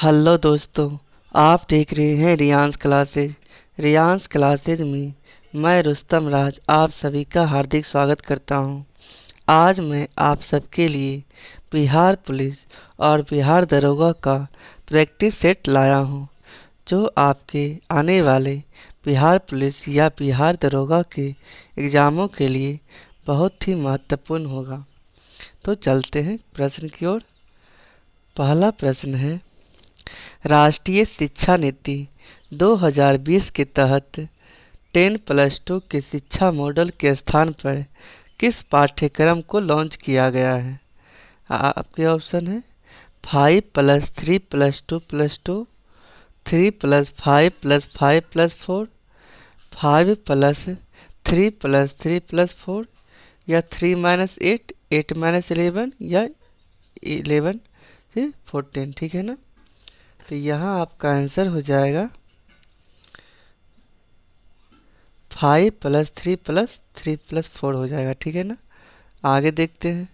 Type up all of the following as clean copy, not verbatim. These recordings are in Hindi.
हेलो दोस्तों, आप देख रहे हैं रियांस क्लासेज में मैं रुस्तम राज आप सभी का हार्दिक स्वागत करता हूं। आज मैं आप सबके लिए बिहार पुलिस और बिहार दरोगा का प्रैक्टिस सेट लाया हूं, जो आपके आने वाले बिहार पुलिस या बिहार दरोगा के एग्ज़ामों के लिए बहुत ही महत्वपूर्ण होगा। तो चलते हैं प्रश्न की ओर। पहला प्रश्न है, राष्ट्रीय शिक्षा नीति 2020 के तहत 10+2 के शिक्षा मॉडल के स्थान पर किस पाठ्यक्रम को लॉन्च किया गया है? आपके ऑप्शन है 5+3+2+2, 3+5+5+4, 5+3+3+4 या 3-8, 8-11 या 11 से 14। ठीक है ना? तो यहाँ आपका आंसर हो जाएगा 5+3+3+4 हो जाएगा। ठीक है ना? आगे देखते हैं,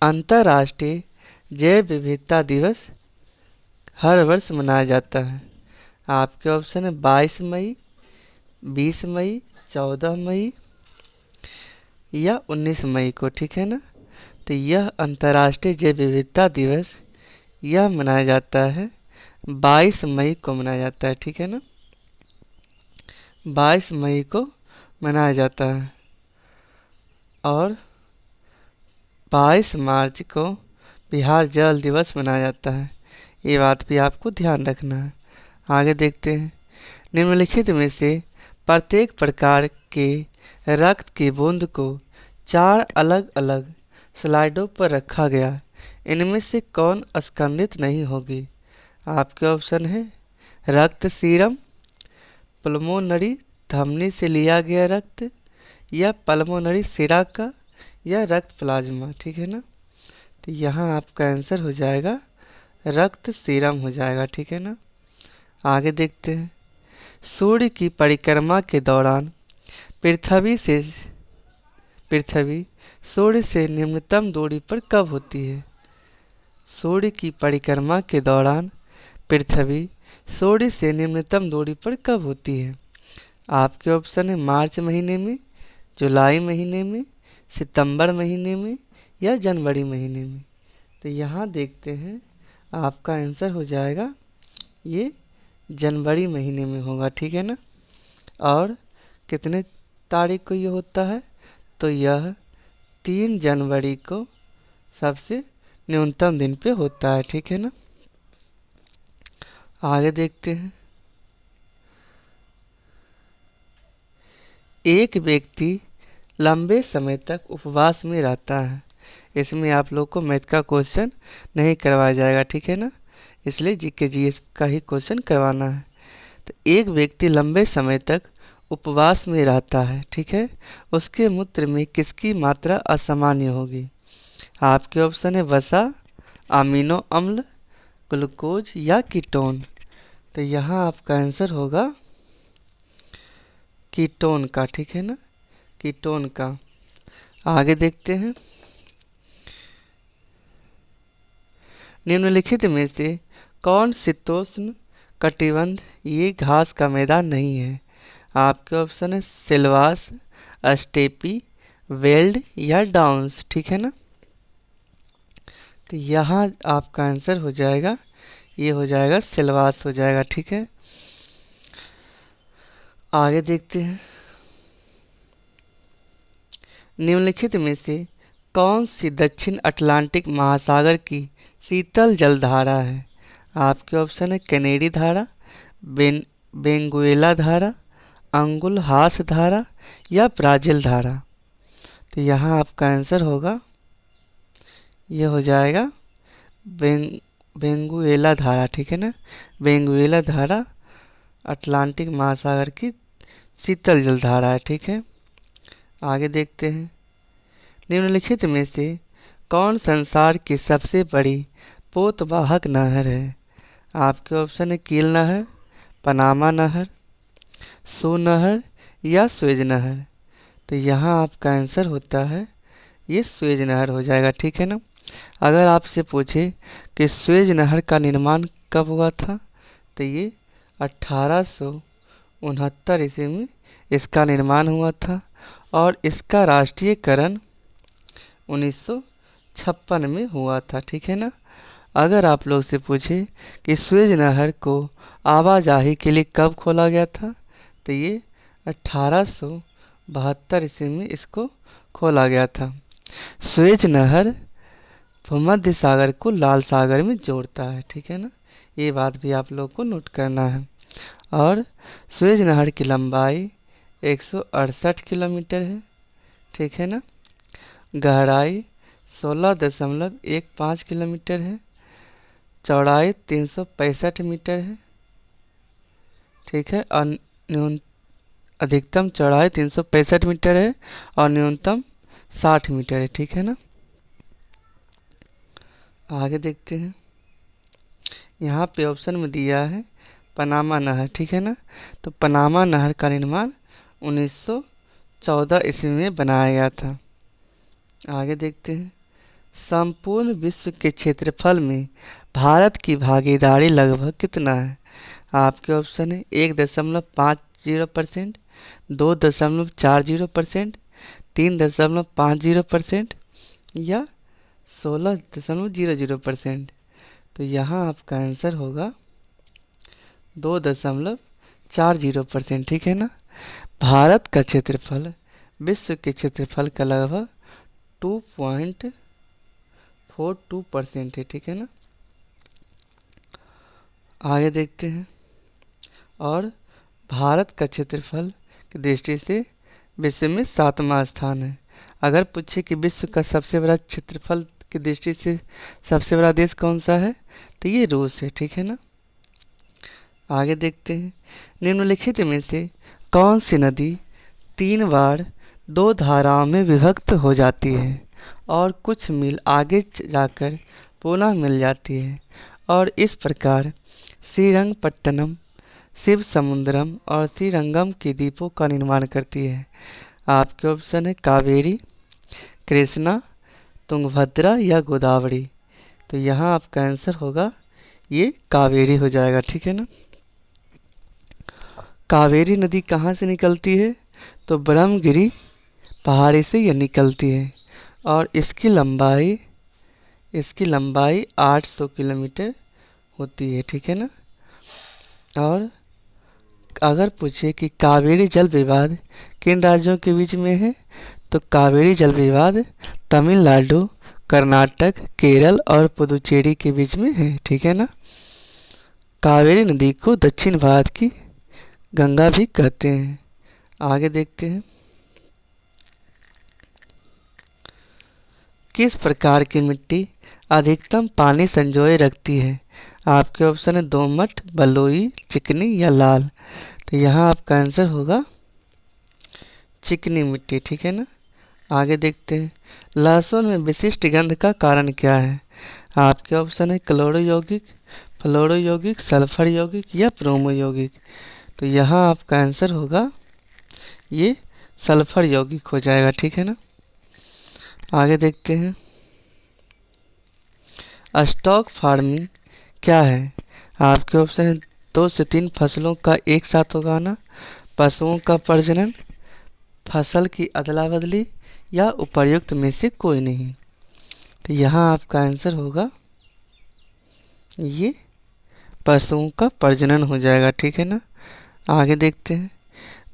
अंतर्राष्ट्रीय जैव विविधता दिवस हर वर्ष मनाया जाता है। आपके ऑप्शन है 22 मई, 20 मई, 14 मई या 19 मई को। ठीक है ना? तो यह अंतर्राष्ट्रीय जैव विविधता दिवस यह मनाया जाता है 22 मई को मनाया जाता है। ठीक है ना? 22 मई को मनाया जाता है और 22 मार्च को बिहार जल दिवस मनाया जाता है। ये बात भी आपको ध्यान रखना है। आगे देखते हैं, निम्नलिखित में से प्रत्येक प्रकार के रक्त की बूंद को 4 अलग अलग स्लाइडों पर रखा गया, इनमें से कौन स्कंदित नहीं होगी? आपके ऑप्शन है रक्त सीरम, पल्मोनरी धमनी से लिया गया रक्त या पल्मोनरी सिरा का या रक्त प्लाज्मा। ठीक है ना? तो यहाँ आपका आंसर हो जाएगा रक्त सीरम हो जाएगा। ठीक है ना? आगे देखते हैं, सूर्य की परिक्रमा के दौरान पृथ्वी सूर्य से निम्नतम दूरी पर कब होती है? सूर्य की परिक्रमा के दौरान पृथ्वी सूर्य से निम्नतम दूरी पर कब होती है? आपके ऑप्शन है मार्च महीने में, जुलाई महीने में, सितंबर महीने में या जनवरी महीने में। तो यहाँ देखते हैं, आपका आंसर हो जाएगा ये जनवरी महीने में होगा। ठीक है ना? और कितने तारीख को ये होता है? तो यह 3 जनवरी को सबसे न्यूनतम दिन पे होता है। ठीक है ना? आगे देखते हैं, एक व्यक्ति लंबे समय तक उपवास में रहता है। इसमें आप लोग को मैथ का क्वेश्चन नहीं करवाया जाएगा। ठीक है ना? इसलिए जीके जीएस का ही क्वेश्चन करवाना है। तो एक व्यक्ति लंबे समय तक उपवास में रहता है, ठीक है, उसके मूत्र में किसकी मात्रा असामान्य होगी? आपके ऑप्शन है वसा, अमीनो अम्ल, ग्लूकोज या कीटोन। तो यहाँ आपका आंसर होगा कीटोन का। ठीक है ना? कीटोन का। आगे देखते हैं, निम्नलिखित में से कौन शीतोष्ण कटिबंध ये घास का मैदान नहीं है? आपके ऑप्शन है सिलवास, स्टेपी, वेल्ड या डाउन्स। ठीक है ना? तो यहाँ आपका आंसर हो जाएगा, ये हो जाएगा सिलवास हो जाएगा। ठीक है? आगे देखते हैं, निम्नलिखित में से कौन सी दक्षिण अटलांटिक महासागर की शीतल जलधारा है? आपके ऑप्शन है कैनेडी धारा, बेंगुएला धारा, अंगुलहास धारा या ब्राजील धारा। तो यहाँ आपका आंसर होगा, ये हो जाएगा बेंगुएला धारा। ठीक है ना? बेंगुएला धारा अटलांटिक महासागर की शीतल जलधारा है। ठीक है? आगे देखते हैं, निम्नलिखित में से कौन संसार की सबसे बड़ी पोतवाहक नहर है? आपके ऑप्शन है कील नहर, पनामा नहर, सू नहर या स्वेज नहर। तो यहाँ आपका आंसर होता है ये स्वेज नहर हो जाएगा। ठीक है ना? अगर आपसे पूछे कि स्वेज नहर का निर्माण कब हुआ था? तो ये 1869 ईस्वी में इसका निर्माण हुआ था और इसका राष्ट्रीयकरण 1956 में हुआ था। ठीक है ना। अगर आप लोग से पूछे कि स्वेज नहर को आवाजाही के लिए कब खोला गया था, तो ये 1872 ईस्वी में इसको खोला गया था। स्वेज नहर भूमध्य सागर को लाल सागर में जोड़ता है। ठीक है ना, ये बात भी आप लोग को नोट करना है। और स्वेज नहर की लंबाई 168 किलोमीटर है। ठीक है ना। गहराई 16.15 किलोमीटर है। चौड़ाई 365 मीटर है। ठीक है। और अधिकतम चौड़ाई 365 मीटर है और न्यूनतम 60 मीटर है। ठीक है ना। आगे देखते हैं। यहाँ पे ऑप्शन में दिया है पनामा नहर। ठीक है ना। तो पनामा नहर का निर्माण 1914 ईस्वी में बनाया गया था। आगे देखते हैं। संपूर्ण विश्व के क्षेत्रफल में भारत की भागीदारी लगभग कितना है? आपके ऑप्शन है 1.50%, 2.40%, 3.50% या 16.00%। तो यहाँ आपका आंसर होगा 2.40%। ठीक है ना। भारत का क्षेत्रफल विश्व के क्षेत्रफल का लगभग 2.42% है। ठीक है ना। आगे देखते हैं। और भारत का क्षेत्रफल की दृष्टि से विश्व में 7वां स्थान है। अगर पूछे कि विश्व का सबसे बड़ा क्षेत्रफल की दृष्टि से सबसे बड़ा देश कौन सा है, तो ये रूस है। ठीक है ना। आगे देखते हैं। निम्नलिखित में से कौन सी नदी 3 बार 2 धाराओं में विभक्त हो जाती है और कुछ मील आगे जाकर पुनः मिल जाती है और इस प्रकार श्रीरंगपट्टनम, शिवसमुद्रम और श्रीरंगम के द्वीपों का निर्माण करती है? आपके ऑप्शन है कावेरी, कृष्णा, तुंगभद्रा या गोदावरी। तो यहाँ आपका आंसर होगा ये कावेरी हो जाएगा। ठीक है ना। कावेरी नदी कहाँ से निकलती है? तो ब्रह्मगिरी पहाड़ी से यह निकलती है और इसकी लंबाई 800 किलोमीटर होती है। ठीक है ना। और अगर पूछे कि कावेरी जल विवाद किन राज्यों के बीच में है, तो कावेरी जल विवाद तमिलनाडु, कर्नाटक, केरल और पुदुचेरी के बीच में है। ठीक है ना। कावेरी नदी को दक्षिण भारत की गंगा भी कहते हैं। आगे देखते हैं। किस प्रकार की मिट्टी अधिकतम पानी संजोए रखती है? आपके ऑप्शन है दोमट, बलुई, चिकनी या लाल। तो यहाँ आपका आंसर होगा चिकनी मिट्टी। ठीक है ना। आगे देखते हैं। लहसुन में विशिष्ट गंध का कारण क्या है? आपके ऑप्शन है क्लोरो यौगिक, फ्लोरो यौगिक, सल्फर यौगिक या ब्रोमो यौगिक। तो यहाँ आपका आंसर होगा ये सल्फर यौगिक हो जाएगा। ठीक है ना। आगे देखते हैं। स्टॉक फार्मिंग क्या है? आपके ऑप्शन है 2 से 3 फसलों का एक साथ उगाना, पशुओं का प्रजनन, फसल की अदला बदली या उपर्युक्त में से कोई नहीं। तो यहाँ आपका आंसर होगा ये पशुओं का प्रजनन हो जाएगा। ठीक है ना। आगे देखते हैं।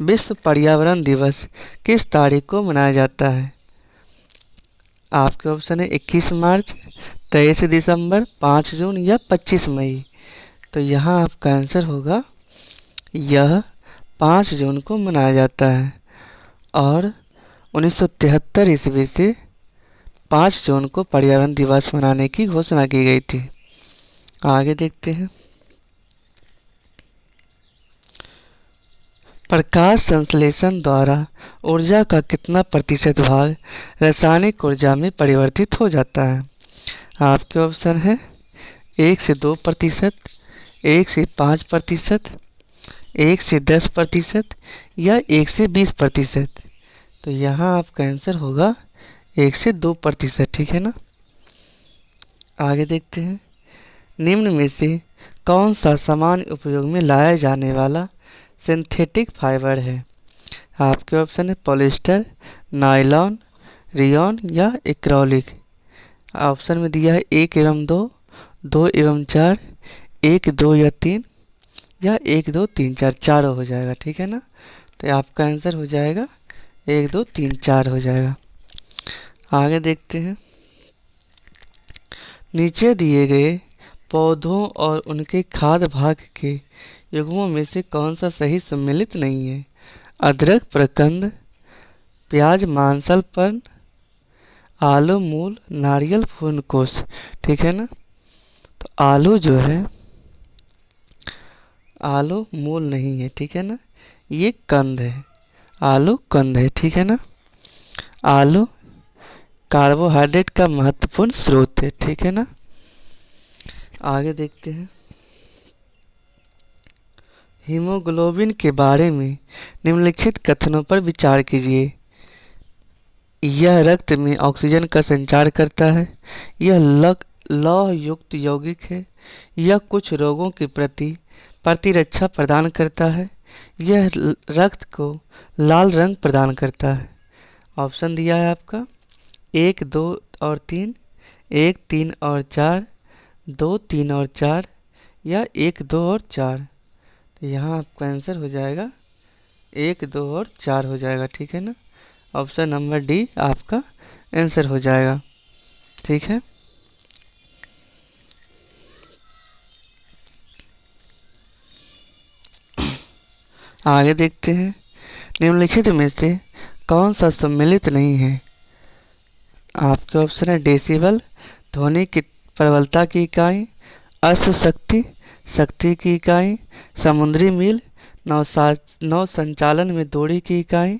विश्व पर्यावरण दिवस किस तारीख को मनाया जाता है? आपके ऑप्शन है 21 मार्च, 23 दिसंबर, 5 जून या 25 मई। तो यहाँ आपका आंसर होगा यह 5 जून को मनाया जाता है और 1973 ईस्वी से 5 जून को पर्यावरण दिवस मनाने की घोषणा की गई थी। आगे देखते हैं। प्रकाश संश्लेषण द्वारा ऊर्जा का कितना प्रतिशत भाग रासायनिक ऊर्जा में परिवर्तित हो जाता है? आपके ऑप्शन है 1 से 2%, 1 से 5%, 1 से 10% या 1 से 20%। तो यहाँ आपका आंसर होगा 1 से 2%। ठीक है ना। आगे देखते हैं। निम्न में से कौन सा सामान्य उपयोग में लाया जाने वाला सिंथेटिक फाइबर है? आपके ऑप्शन है पॉलिस्टर, नायलॉन, रेयॉन या एक्रेलिक। ऑप्शन में दिया है 1 एवं 2, 2 एवं 4, 1, 2 या 3 या 1, 2, 3, 4। चारों हो जाएगा, ठीक है ना। तो आपका आंसर हो जाएगा 1, 2, 3, 4 हो जाएगा। आगे देखते हैं। नीचे दिए गए पौधों और उनके खाद्य भाग के युग्मों में से कौन सा सही सम्मिलित नहीं है? अदरक प्रकंद, प्याज मांसल, आलू मूल, नारियल फूलकोश। ठीक है ना। तो आलू जो है, आलू मूल नहीं है, ठीक है ना। ये कंद है, आलू कंद है, ठीक है ना। आलू कार्बोहाइड्रेट का महत्वपूर्ण स्रोत है, ठीक है ना। आगे देखते हैं। हीमोग्लोबिन के बारे में निम्नलिखित कथनों पर विचार कीजिए। यह रक्त में ऑक्सीजन का संचार करता है, यह लौह युक्त यौगिक है, यह कुछ रोगों के प्रति प्रतिरक्षा प्रदान करता है, यह रक्त को लाल रंग प्रदान करता है। ऑप्शन दिया है आपका 1, 2 और 3, 1, 3 और 4, 2, 3 और 4 या 1, 2 और 4। तो यहाँ आपका आंसर हो जाएगा 1, 2 और 4 हो जाएगा, ठीक है ना। ऑप्शन नंबर डी आपका आंसर हो जाएगा, ठीक है। आगे देखते हैं। निम्नलिखित में से कौन सा सम्मिलित नहीं है? आपके ऑप्शन है डेसिबल, ध्वनि की प्रबलता की इकाई, अश्व शक्ति, शक्ति की इकाई, समुद्री मील, नौ संचालन में दूरी की इकाई,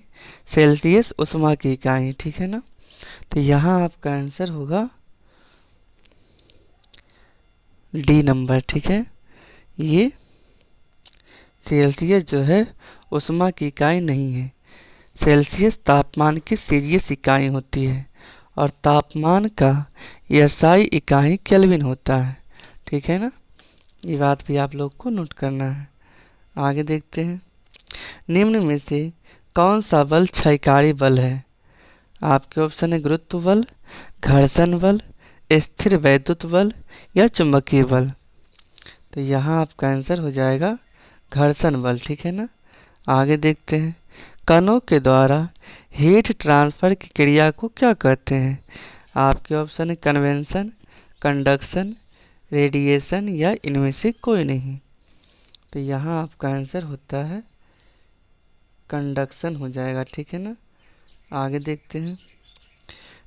सेल्सियस उष्मा की इकाई, ठीक है ना। तो यहाँ आपका आंसर होगा डी नंबर, ठीक है। ये सेल्सियस जो है उष्मा की इकाई नहीं है। सेल्सियस तापमान की सीजीएस इकाई होती है और तापमान का एसआई इकाई केल्विन होता है, ठीक है ना। ये बात भी आप लोग को नोट करना है। आगे देखते हैं। निम्न में से कौन सा बल क्षयकारी बल है? आपके ऑप्शन है गुरुत्व बल, घर्षण बल, स्थिर वैद्युत बल या चुंबकीय बल। तो यहाँ आपका आंसर हो जाएगा घर्षण बल, ठीक है ना। आगे देखते हैं। कणों के द्वारा हीट ट्रांसफर की क्रिया को क्या कहते हैं? आपके ऑप्शन है कन्वेंशन, कंडक्शन, रेडिएशन या इनमें से कोई नहीं। तो यहाँ आपका आंसर होता है कंडक्शन हो जाएगा, ठीक है ना। आगे देखते हैं।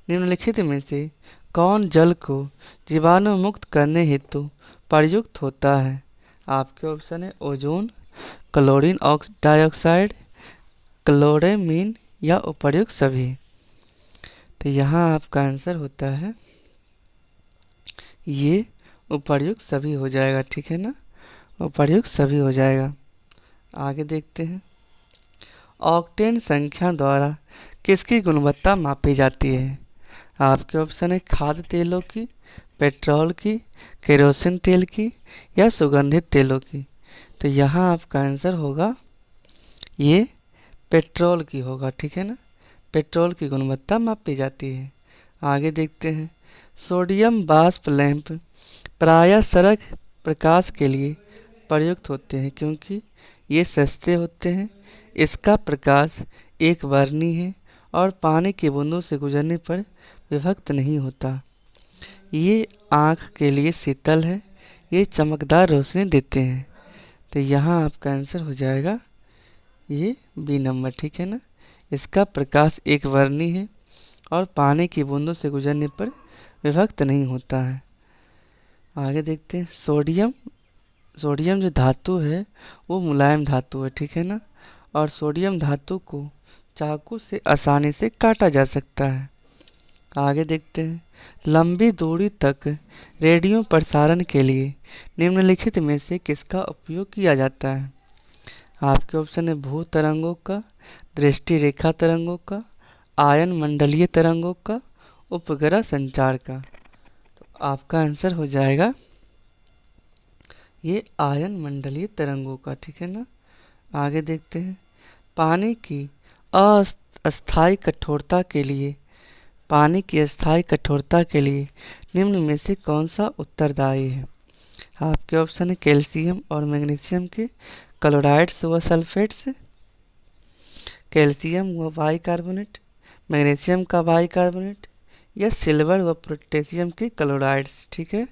निम्नलिखित में से कौन जल को जीवाणु मुक्त करने हेतु प्रयुक्त होता है? आपके ऑप्शन है ओजोन, क्लोरीन डाइऑक्साइड, क्लोरेमीन या उपर्युक्त सभी। तो यहाँ आपका आंसर होता है ये उपर्युक्त सभी हो जाएगा, ठीक है ना। उपर्युक्त सभी हो जाएगा। आगे देखते हैं। ऑक्टेन संख्या द्वारा किसकी गुणवत्ता मापी जाती है? आपके ऑप्शन है खाद्य तेलों की, पेट्रोल की, केरोसिन तेल की या सुगंधित तेलों की। तो यहाँ आपका आंसर होगा ये पेट्रोल की होगा, ठीक है ना। पेट्रोल की गुणवत्ता मापी जाती है। आगे देखते हैं। सोडियम वाष्प लैंप प्रायः सड़क प्रकाश के लिए प्रयुक्त होते हैं क्योंकि ये सस्ते होते हैं, इसका प्रकाश एक वर्णी है और पानी की बूंदों से गुजरने पर विभक्त नहीं होता। ये आँख के लिए शीतल है, ये चमकदार रोशनी देते हैं। तो यहाँ आपका आंसर हो जाएगा ये बी नंबर, ठीक है ना। इसका प्रकाश एक वर्णी है और पानी की बूंदों से गुजरने पर विभक्त नहीं होता है। आगे देखते हैं। सोडियम जो धातु है वो मुलायम धातु है, ठीक है ना। और सोडियम धातु को चाकू से आसानी से काटा जा सकता है। आगे देखते हैं। लंबी दूरी तक रेडियो प्रसारण के लिए निम्नलिखित में से किसका उपयोग किया जाता है? आपके ऑप्शन है भू तरंगों का, दृष्टि रेखा तरंगों का, आयन मंडलीय तरंगों का, उपग्रह संचार का। तो आपका आंसर हो जाएगा ये आयन मंडलीय तरंगों का, ठीक है ना। आगे देखते हैं। पानी की अस्थायी कठोरता के लिए पानी की अस्थायी कठोरता के लिए निम्न में से कौन सा उत्तरदायी है? आपके ऑप्शन है कैल्शियम और मैग्नीशियम के क्लोराइड्स व सल्फेट्स, कैल्शियम व बाइकार्बोनेट, मैग्नीशियम का बाइकार्बोनेट, या सिल्वर व पोटेशियम के क्लोराइड्स। ठीक है,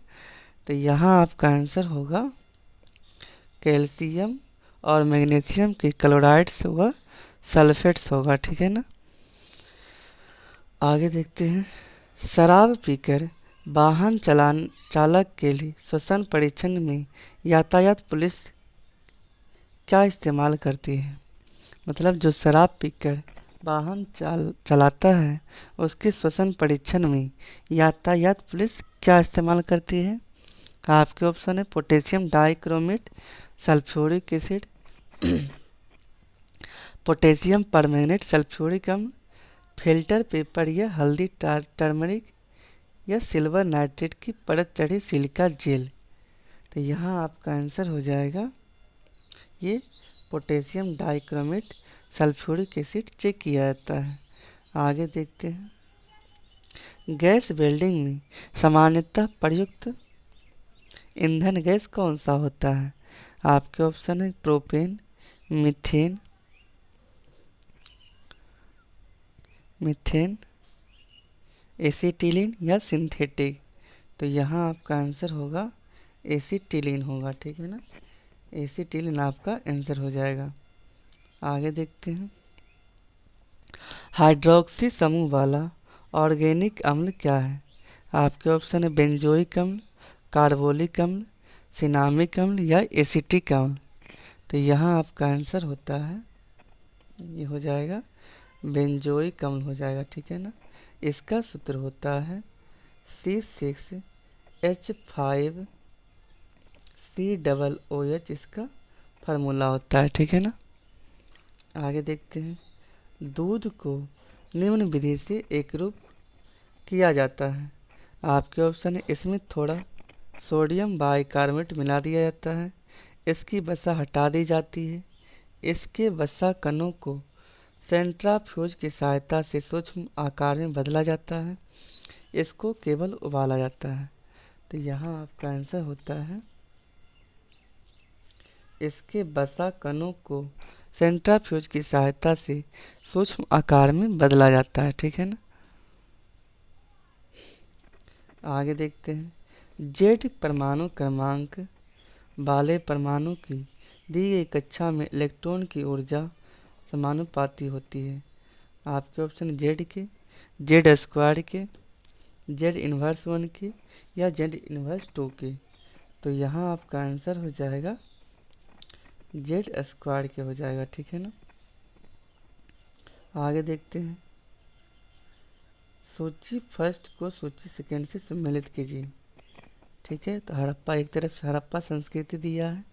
तो यहाँ आपका आंसर होगा कैल्शियम और मैग्नीशियम के क्लोराइड्स व सल्फेट्स होगा। ठीक है ना। आगे देखते हैं। शराब पीकर वाहन चालक के लिए श्वसन परीक्षण में यातायात पुलिस क्या इस्तेमाल करती है? मतलब जो शराब पीकर वाहन चलाता है उसके श्वसन परीक्षण में यातायात पुलिस क्या इस्तेमाल करती है? आपके ऑप्शन है potassium dichromate, sulphuric acid, potassium permanganate sulphuric अम्ल, फिल्टर पेपर या हल्दी टर्मरिक, या सिल्वर नाइट्रेट की परत चढ़ी सिलिका जेल। तो यहाँ आपका आंसर हो जाएगा ये potassium dichromate sulphuric acid check किया जाता है। आगे देखते हैं। गैस वेल्डिंग में सामान्यतः प्रयुक्त ईंधन गैस कौन सा होता है? आपके ऑप्शन है प्रोपेन, मीथेन, एसीटिलीन या सिंथेटिक। तो यहाँ आपका आंसर होगा एसीटिलीन होगा। ठीक है ना, एसीटिलीन आपका आंसर हो जाएगा। आगे देखते हैं। हाइड्रोक्सी समूह वाला ऑर्गेनिक अम्ल क्या है? आपके ऑप्शन है बेंजोइक अम्ल, कार्बोलिक अम्ल, सिनामिक अम्ल या एसिटिक अम्ल। तो यहाँ आपका आंसर होता है, ये हो जाएगा बेंजोइक अम्ल हो जाएगा। ठीक है ना। इसका सूत्र होता है C6H5COOH, इसका फार्मूला होता है। ठीक है ना। आगे देखते हैं। दूध को निम्न विधि से एकरूप किया जाता है। आपके ऑप्शन है इसमें थोड़ा सोडियम बाइकार्बोनेट मिला दिया जाता है, इसकी वसा हटा दी जाती है, इसके वसा कणों को सेंट्राफ्यूज की सहायता से सूक्ष्म आकार में बदला जाता है, इसको केवल उबाला जाता है। तो यहाँ आपका आंसर होता है इसके वसा कणों को सेंट्राफ्यूज की सहायता से सूक्ष्म आकार में बदला जाता है। ठीक है ना। आगे देखते हैं। जेड परमाणु क्रमांक वाले परमाणु की दी गई कक्षा में इलेक्ट्रॉन की ऊर्जा समानुपाती होती है। आपके ऑप्शन जेड के, जेड स्क्वायर के, जेड इन्वर्स 1 के, या जेड इन्वर्स 2 के। तो यहाँ आपका आंसर हो जाएगा जेड स्क्वायर के हो जाएगा। ठीक है ना। आगे देखते हैं। सूची फर्स्ट को सूची सेकेंड से सम्मिलित कीजिए। ठीक है, तो हड़प्पा एक तरफ से हड़प्पा संस्कृति दिया है,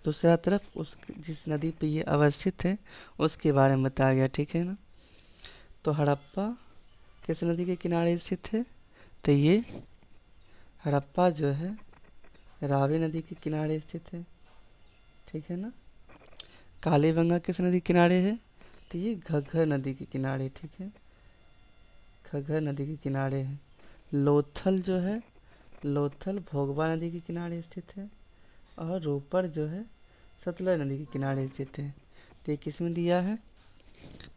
दूसरा तरफ उस जिस नदी पे ये अवस्थित है उसके बारे में बताया गया। ठीक है ना। तो हड़प्पा किस नदी के किनारे स्थित है? तो ये हड़प्पा जो है रावी नदी के किनारे स्थित है। ठीक है ना। कालीबंगा किस नदी के किनारे है? तो ये घग्गर नदी के किनारे। ठीक है, घग्गर नदी के किनारे है। लोथल जो है, लोथल भोगवा नदी के किनारे स्थित है, और रोपड़ जो है सतलज नदी के किनारे स्थित है। तो ये किस में दिया है?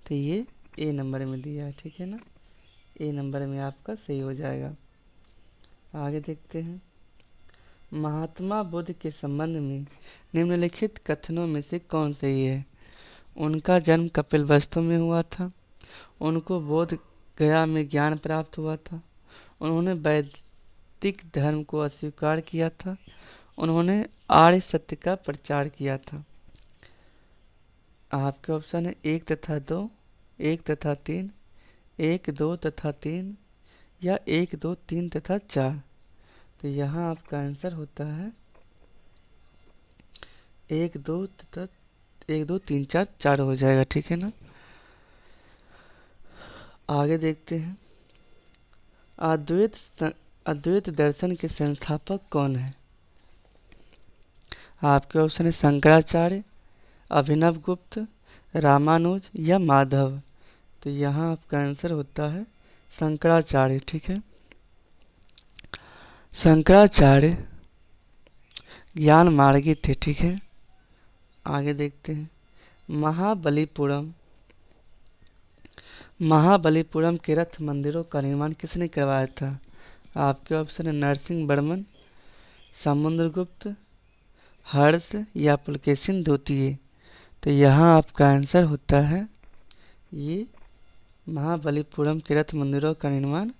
तो ये ए नंबर में दिया है। ठीक है ना, ए नंबर में आपका सही हो जाएगा। आगे देखते हैं। महात्मा बुद्ध के संबंध में निम्नलिखित कथनों में से कौन सही है? उनका जन्म कपिलवस्तु में हुआ था, उनको बोध गया में ज्ञान प्राप्त हुआ था, उन्होंने वैदिक धर्म को अस्वीकार किया था, उन्होंने आर्य सत्य का प्रचार किया था। आपके ऑप्शन है एक तथा दो, एक तथा तीन, एक दो तथा तीन, या एक दो तीन तथा चार। तो यहाँ आपका आंसर होता है एक दो तथा एक दो तीन चार, चार हो जाएगा। ठीक है ना। आगे देखते हैं। अद्वैत अद्वैत दर्शन के संस्थापक कौन है? आपके ऑप्शन है शंकराचार्य, अभिनव गुप्त, रामानुज या माधव। तो यहाँ आपका आंसर होता है शंकराचार्य। ठीक है, शंकराचार्य ज्ञान मार्गी थे। ठीक है, आगे देखते हैं। महाबलीपुरम महाबलीपुरम के रथ मंदिरों का निर्माण किसने करवाया था? आपके ऑप्शन है नरसिंह वर्मन, समुद्रगुप्त, हर्ष या पुलकेशिन द्वितीय। तो यहाँ आपका आंसर होता है ये महाबलीपुरम के रथ मंदिरों का निर्माण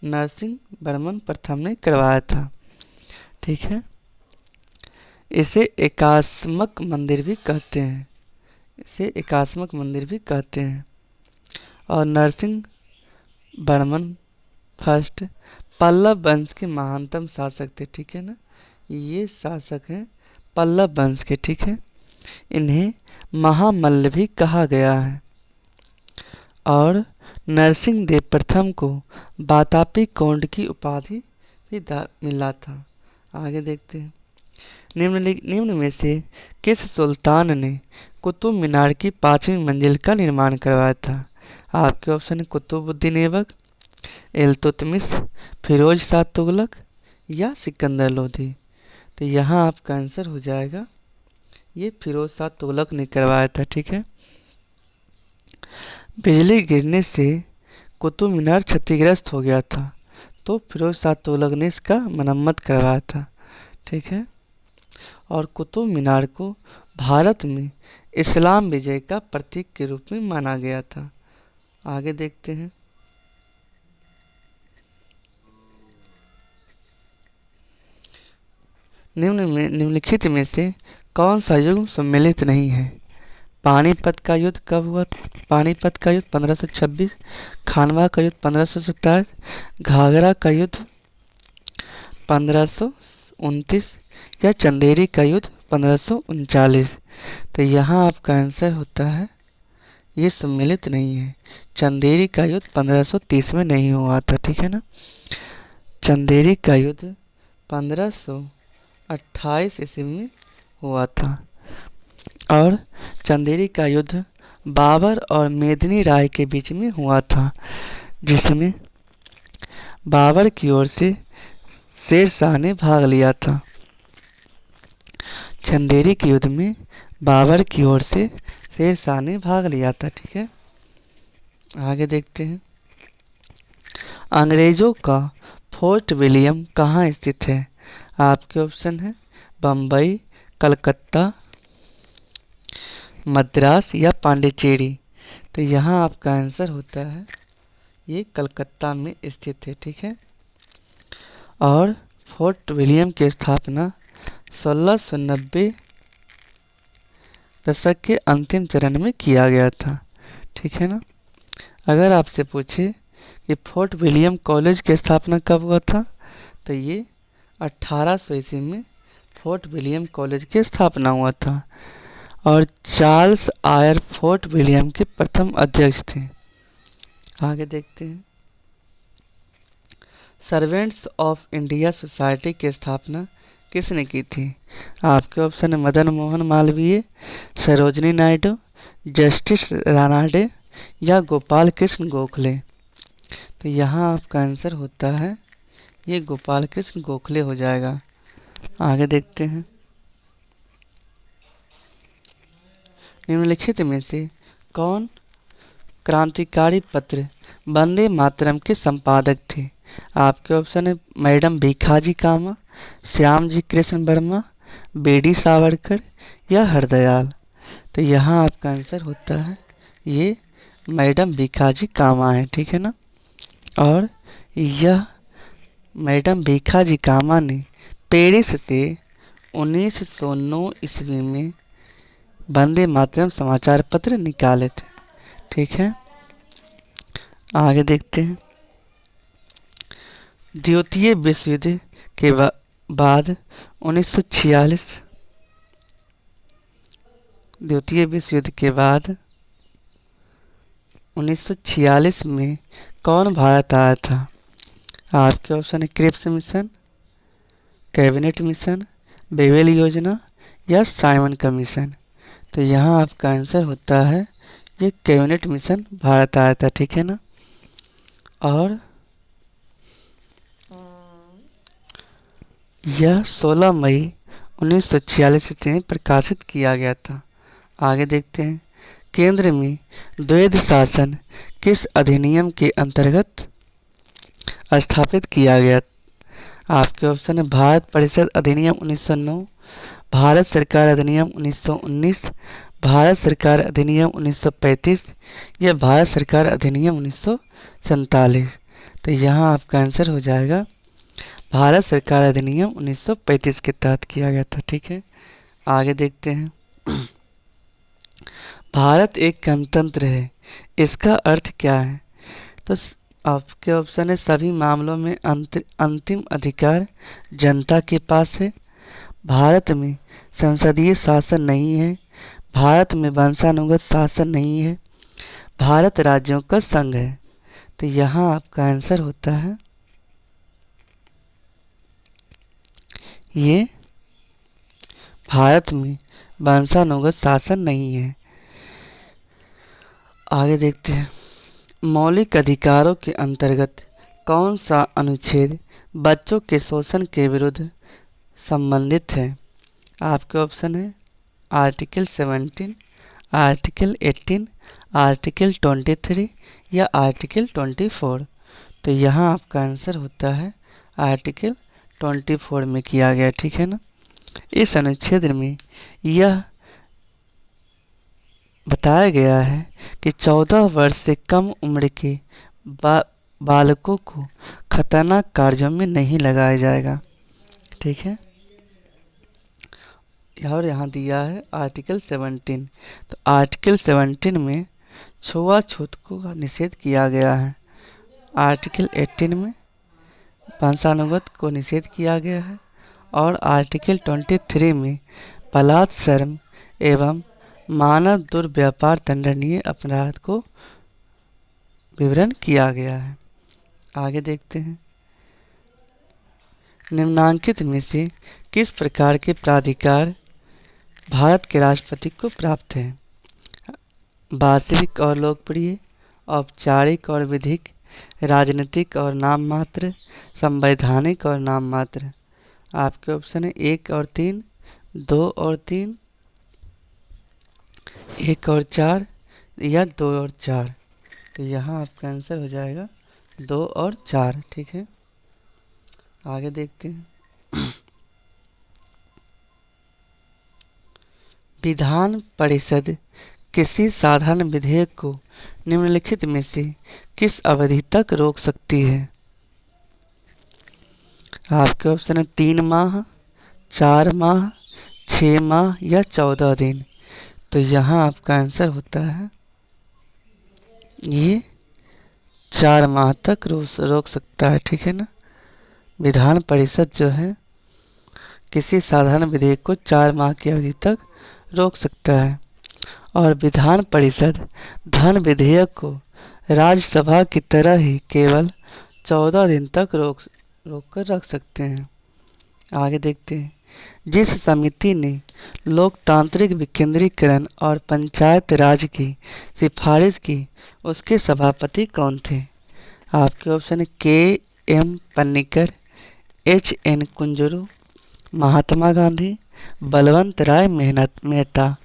नरसिंह वर्मन प्रथम ने करवाया था। ठीक है, इसे एकास्मक मंदिर भी कहते हैं, इसे एकास्मक मंदिर भी कहते हैं। और नरसिंह वर्मन फर्स्ट पल्लव वंश के महानतम शासक थे। ठीक है ना, ये शासक हैं पल्लव वंश के। ठीक है, इन्हें महामल्ल भी कहा गया है। और नरसिंह देव प्रथम को वातापी कोंड की उपाधि भी मिला था। आगे देखते हैं। निम्न में से किस सुल्तान ने कुतुब मीनार की 5वीं मंजिल का निर्माण करवाया था? आपके ऑप्शन है कुतुबुद्दीन ऐबक, इल्तुतमिश, फिरोज शाह तुगलक या सिकंदर लोधी। तो यहाँ आपका आंसर हो जाएगा ये फिरोज शाह तुगलक ने करवाया था। ठीक है, बिजली गिरने से कुतुब मीनार क्षतिग्रस्त हो गया था, तो फिरोज शाह तुगलक ने इसका मरम्मत करवाया था। ठीक है, और कुतुब मीनार को भारत में इस्लाम विजय का प्रतीक के रूप में माना गया था। आगे देखते हैं। निम्नलिखित में से कौन सा युग सम्मिलित नहीं है? पानीपत का युद्ध कब हुआ? पानीपत का युद्ध 1526, खानवा का युद्ध 1527, घाघरा का युद्ध 1529 या चंदेरी का युद्ध 1539। तो यहाँ आपका आंसर होता है ये सम्मिलित नहीं है। चंदेरी का युद्ध 1530 में नहीं हुआ था। ठीक है ना, चंदेरी का युद्ध 1528 ईस्वी में हुआ था। और चंदेरी का युद्ध बाबर और मेदिनी राय के बीच में हुआ था, जिसमें बाबर की ओर से शेर शाह ने भाग लिया था। चंदेरी के युद्ध में बाबर की ओर से शेर शाह ने भाग लिया था। ठीक है, आगे देखते हैं। अंग्रेजों का फोर्ट विलियम कहाँ स्थित है? आपके ऑप्शन है बम्बई, कलकत्ता, मद्रास या पांडिचेरी। तो यहाँ आपका आंसर होता है ये कलकत्ता में स्थित है। ठीक है, और फोर्ट विलियम की स्थापना 1690 दशक के अंतिम चरण में किया गया था। ठीक है ना, अगर आपसे पूछे कि फोर्ट विलियम कॉलेज की स्थापना कब हुआ था, तो ये 1800 ईस्वी में फोर्ट विलियम कॉलेज की स्थापना हुआ था। और चार्ल्स आयर फोर्ट विलियम के प्रथम अध्यक्ष थे। आगे देखते हैं। सर्वेंट्स ऑफ इंडिया सोसाइटी की स्थापना किसने की थी? आपके ऑप्शन है मदन मोहन मालवीय, सरोजनी नायडू, जस्टिस रानाडे या गोपाल कृष्ण गोखले। तो यहाँ आपका आंसर होता है ये गोपाल कृष्ण गोखले हो जाएगा। आगे देखते हैं। निम्नलिखित में से कौन क्रांतिकारी पत्र वंदे मातरम के संपादक थे? आपके ऑप्शन है मैडम भीखाजी कामा, श्याम जी कृष्ण वर्मा, बीडी सावरकर या हरदयाल। तो यहाँ आपका आंसर होता है ये मैडम भीखाजी कामा है। ठीक है ना, और यह मैडम भीखाजी कामा ने पेरिस से 1909 ईस्वी में वंदे मातरम समाचार पत्र निकाले थे। ठीक है, आगे देखते हैं। द्वितीय विश्व युद्ध के बाद 1946 द्वितीय विश्व युद्ध के बाद 1946 में कौन भारत आया था? आपके ऑप्शन है Cripps mission, cabinet mission, Wavell योजना या साइमन कमीशन। तो यहाँ आपका आंसर होता है ये कैबिनेट मिशन भारत आया था, ठीक है ना। और यह 16 मई 1946 में प्रकाशित किया गया था। आगे देखते हैं, केंद्र में द्वैध शासन किस अधिनियम के अंतर्गत स्थापित किया गया। आपके ऑप्शन है भारत परिषद अधिनियम 1909, भारत सरकार अधिनियम 1919, भारत सरकार अधिनियम 1935 या भारत सरकार अधिनियम 1947। तो यहाँ आपका आंसर हो जाएगा भारत सरकार अधिनियम 1935 के तहत किया गया था, ठीक है। आगे देखते हैं, भारत एक गणतंत्र है, इसका अर्थ क्या है। तो आपके ऑप्शन है सभी मामलों में अंतिम अधिकार जनता के पास है, भारत में संसदीय शासन नहीं है, भारत में वंशानुगत शासन नहीं है, भारत राज्यों का संघ है। तो यहाँ आपका आंसर होता है ये भारत में वंशानुगत शासन नहीं है। आगे देखते हैं, मौलिक अधिकारों के अंतर्गत कौन सा अनुच्छेद बच्चों के शोषण के विरुद्ध संबंधित है। आपके ऑप्शन है आर्टिकल 17, आर्टिकल 18, आर्टिकल 23 या आर्टिकल 24। तो यहाँ आपका आंसर होता है आर्टिकल 24 में किया गया, ठीक है ना। इस अनुच्छेद में यह बताया गया है कि 14 वर्ष से कम उम्र के बालकों को खतरनाक कार्यों में नहीं लगाया जाएगा, ठीक है। और यहाँ दिया है आर्टिकल 17। तो आर्टिकल 17 में छुआछूत को निषेध किया गया है, आर्टिकल 18 में वंशानुगत को निषेध किया गया है और आर्टिकल 23 में बलात्सर्म एवं मानव दुर्व्यापार दंडनीय अपराध को विवरण किया गया है। आगे देखते हैं, निम्नांकित में से किस प्रकार के प्राधिकार भारत के राष्ट्रपति को प्राप्त है। वास्तविक और लोकप्रिय, औपचारिक और विधिक, राजनीतिक और नाम मात्र, संवैधानिक और नाम मात्र। आपके ऑप्शन है 1 और 3, 2 और 3, 1 और 4 या 2 और 4। तो यहाँ आपका आंसर हो जाएगा 2 और 4, ठीक है। आगे देखते हैं, विधान परिषद किसी साधारण विधेयक को निम्नलिखित में से किस अवधि तक रोक सकती है। आपके ऑप्शन है 3 माह, 4 माह, 6 माह या 14 दिन। तो यहाँ आपका आंसर होता है ये 4 माह तक रोक सकता है, ठीक है ना। विधान परिषद जो है किसी साधारण विधेयक को 4 माह की अवधि तक रोक सकता है और विधान परिषद धन विधेयक को राज्यसभा की तरह ही केवल 14 दिन तक रोक कर रख सकते हैं। आगे देखते हैं, जिस समिति ने लोकतांत्रिक विकेंद्रीकरण और पंचायत राज की सिफारिश की उसके सभापति कौन थे। आपके ऑप्शन है के.एम. पन्नीकर, एच.एन. कुंजरू, महात्मा गांधी, बलवंत राय मेहता।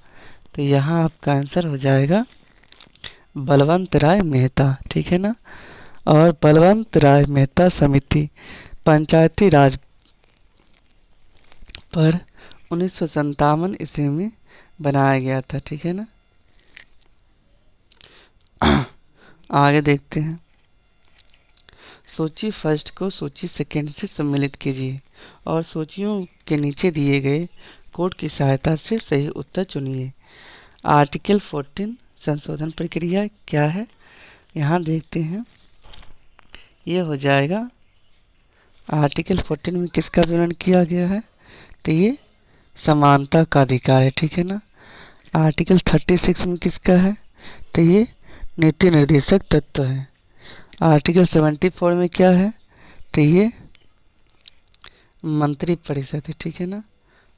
तो यहाँ आपका आंसर हो जाएगा बलवंत राय मेहता, ठीक है ना। और बलवंत राय मेहता समिति पंचायती राज पर 1957 ईस्वी में बनाया गया था, ठीक है ना। आगे देखते हैं, सूची फर्स्ट को सूची सेकेंड से सम्मिलित कीजिए और सूचियों के नीचे दिए गए कोड की सहायता से सही उत्तर चुनिए। आर्टिकल 14 संशोधन प्रक्रिया क्या है, यहाँ देखते हैं। ये हो जाएगा आर्टिकल 14 में किसका वर्णन किया गया है, तो ये समानता का अधिकार है, ठीक है ना। आर्टिकल 36 में किसका है, तो ये नीति निर्देशक तत्व है। आर्टिकल 74 में क्या है, तो ये मंत्री परिषद है, ठीक है ना।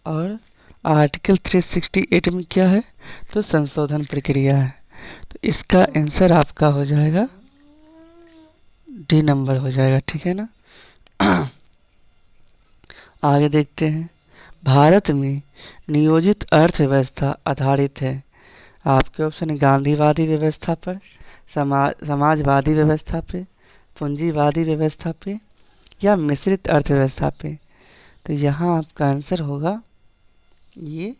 और आर्टिकल 368 में क्या है? तो संशोधन प्रक्रिया है। तो इसका आंसर आपका हो जाएगा डी नंबर हो जाएगा, ठीक है ना। आगे देखते हैं। भारत में नियोजित अर्थव्यवस्था आधारित है। आपके ऑप्शन है गांधीवादी व्यवस्था पर, समाजवादी व्यवस्था पे, पूंजीवादी व्यवस्था पे या मिश्रित अर्थव्यवस्था पे। तो यहाँ आपका आंसर होगा ये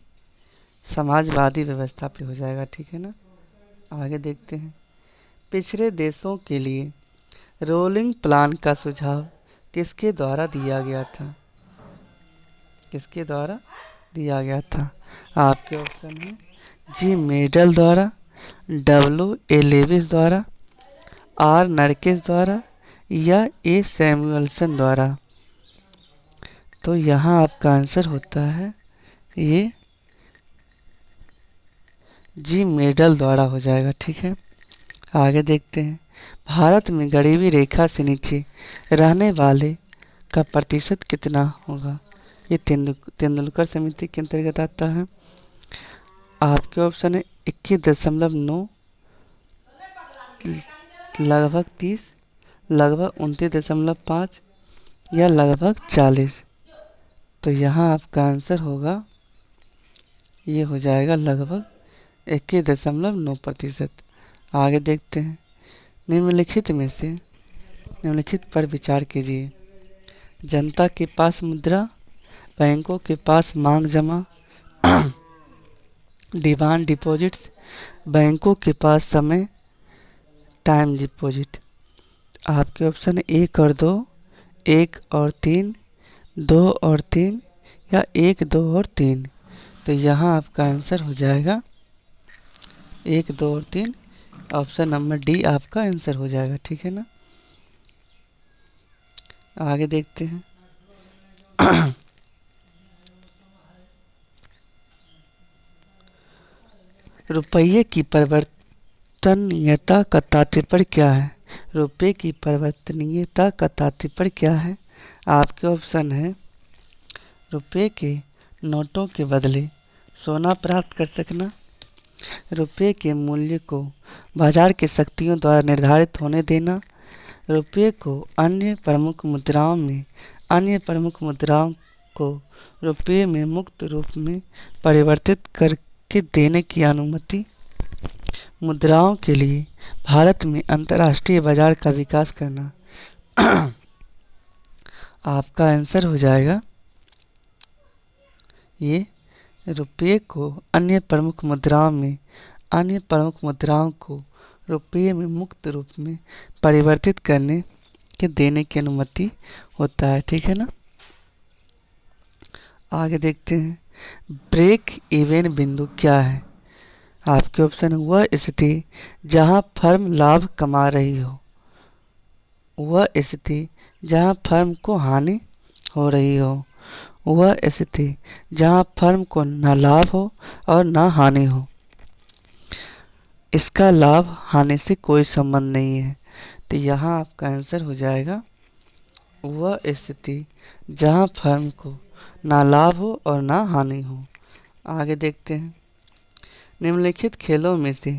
समाजवादी व्यवस्था पे हो जाएगा, ठीक है ना। आगे देखते हैं। पिछड़े देशों के लिए रोलिंग प्लान का सुझाव किसके द्वारा दिया गया था? किसके द्वारा दिया गया था? आपके ऑप्शन है जी मेडल द्वारा, डब्ल्यू ए लेविस द्वारा, आर नरकेश द्वारा या ए सैमुअल्सन द्वारा। तो यहाँ आपका आंसर होता है ये जी मेडल द्वारा हो जाएगा, ठीक है। आगे देखते हैं। भारत में गरीबी रेखा से नीचे रहने वाले का प्रतिशत कितना होगा? ये तेंदुलकर समिति के अंतर्गत आता है। आपके ऑप्शन है 21.9, लगभग 30, लगभग 29.5 या लगभग 40। तो यहाँ आपका आंसर होगा ये हो जाएगा लगभग 21.9%। आगे देखते हैं। निम्नलिखित में से निम्नलिखित पर विचार कीजिए। जनता के पास मुद्रा, बैंकों के पास मांग जमा, डिमांड डिपॉजिट्स, बैंकों के पास समय टाइम डिपॉजिट। आपके ऑप्शन 1 और 2, 1 और 3, 2 और 3 या 1, 2 और 3। तो यहाँ आपका आंसर हो जाएगा 1, 2 और 3। ऑप्शन नंबर डी आपका आंसर हो जाएगा, ठीक है ना। आगे देखते हैं। रुपये की परिवर्तनीयता का तात्पर्य क्या है? रुपये की परिवर्तनीयता का तात्पर्य क्या है? आपके ऑप्शन है रुपये के नोटों के बदले सोना प्राप्त कर सकना, रुपये के मूल्य को बाजार की शक्तियों द्वारा निर्धारित होने देना, रुपये को अन्य प्रमुख मुद्राओं को रुपये में मुक्त रूप में परिवर्तित करके देने की अनुमति, मुद्राओं के लिए भारत में अंतर्राष्ट्रीय बाजार का विकास करना। आपका आंसर हो जाएगा ये रुपये को अन्य प्रमुख मुद्राओं को रुपये में मुक्त रूप में परिवर्तित करने के देने की अनुमति होता है, ठीक है ना। आगे देखते हैं। ब्रेक इवन बिंदु क्या है? आपके ऑप्शन है वह स्थिति जहां फर्म लाभ कमा रही हो, वह स्थिति जहां फर्म को हानि हो रही हो, वह स्थिति जहां फर्म को न लाभ हो और न हानि हो, इसका लाभ हानि से कोई संबंध नहीं है। तो यहाँ आपका आंसर हो जाएगा वह स्थिति जहां फर्म को ना लाभ हो और ना हानि हो। आगे देखते हैं। निम्नलिखित खेलों में से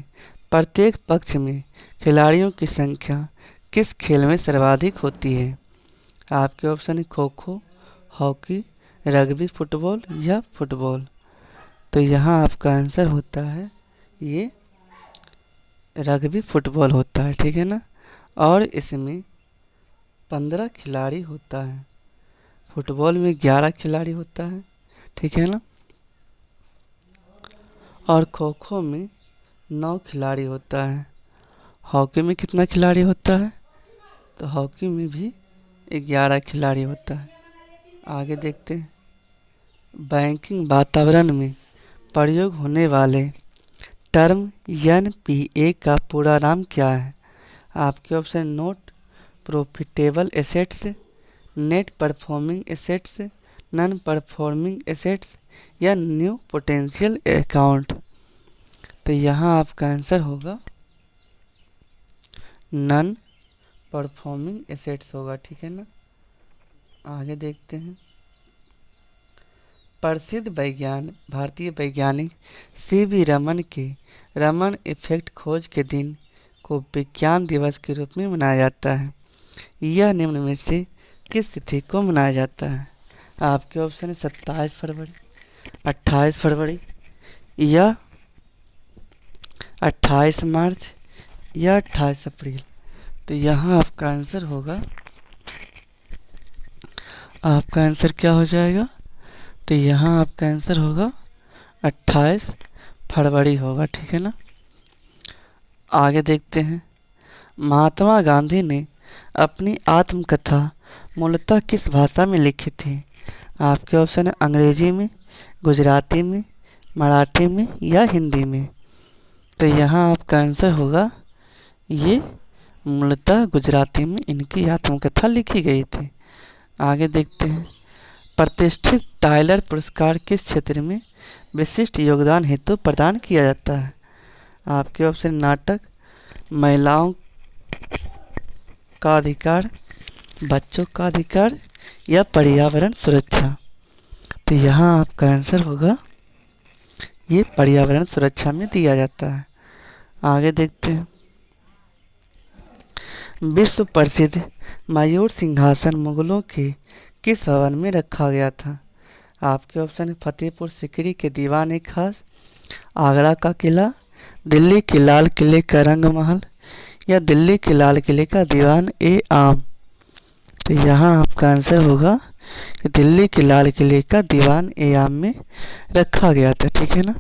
प्रत्येक पक्ष में खिलाड़ियों की संख्या किस खेल में सर्वाधिक होती है? आपके ऑप्शन है kho kho, hockey, rugby football या फुटबॉल। तो यहाँ आपका आंसर होता है ये रग्बी फुटबॉल होता है, ठीक है ना। और इसमें 15 खिलाड़ी होता है, फुटबॉल में 11 खिलाड़ी होता है, ठीक है ना। और खो खो में 9 खिलाड़ी होता है। हॉकी में कितना खिलाड़ी होता है? तो हॉकी में भी 11 खिलाड़ी होता है। आगे देखते हैं। बैंकिंग वातावरण में प्रयोग होने वाले टर्म एनपीए का पूरा नाम क्या है? आपके option note profitable assets, net performing assets, non performing assets या न्यू पोटेंशियल अकाउंट। तो यहाँ आपका आंसर होगा नॉन परफॉर्मिंग एसेट्स होगा, ठीक है ना। आगे देखते हैं। प्रसिद्ध भारतीय वैज्ञानिक सीवी रमन के रमन इफेक्ट खोज के दिन को विज्ञान दिवस के रूप में मनाया जाता है। यह निम्न में से किस तिथि को मनाया जाता है? आपके ऑप्शन है 27 फरवरी, 28 फरवरी या 28 मार्च या 28 अप्रैल। तो यहाँ आपका आंसर होगा, आपका आंसर क्या हो जाएगा? तो यहाँ आपका आंसर होगा 28 फरवरी होगा, ठीक है ना। आगे देखते हैं। महात्मा गांधी ने अपनी आत्मकथा मूलतः किस भाषा में लिखी थी? आपके ऑप्शन है अंग्रेजी में, गुजराती में, मराठी में या हिंदी में। तो यहाँ आपका आंसर होगा, ये मूलतः गुजराती में इनकी आत्मकथा लिखी गई थी। आगे देखते हैं। प्रतिष्ठित टाइलर पुरस्कार किस क्षेत्र में विशिष्ट योगदान हेतु प्रदान किया जाता है? आपके ऑप्शन नाटक, महिलाओं का अधिकार, बच्चों का अधिकार या पर्यावरण सुरक्षा। तो यहाँ आपका आंसर होगा, ये पर्यावरण सुरक्षा में दिया जाता है। आगे देखते हैं। विश्व प्रसिद्ध मयूर सिंहासन मुगलों के किस भवन में रखा गया था? आपके ऑप्शन है फतेहपुर सिकरी के दीवान खास, आगरा का किला, दिल्ली के लाल किले का रंग महल या दिल्ली के लाल किले का दीवान ए आम। तो यहाँ आपका आंसर होगा कि दिल्ली के लाल किले का दीवान ए आम में रखा गया था, ठीक है ना।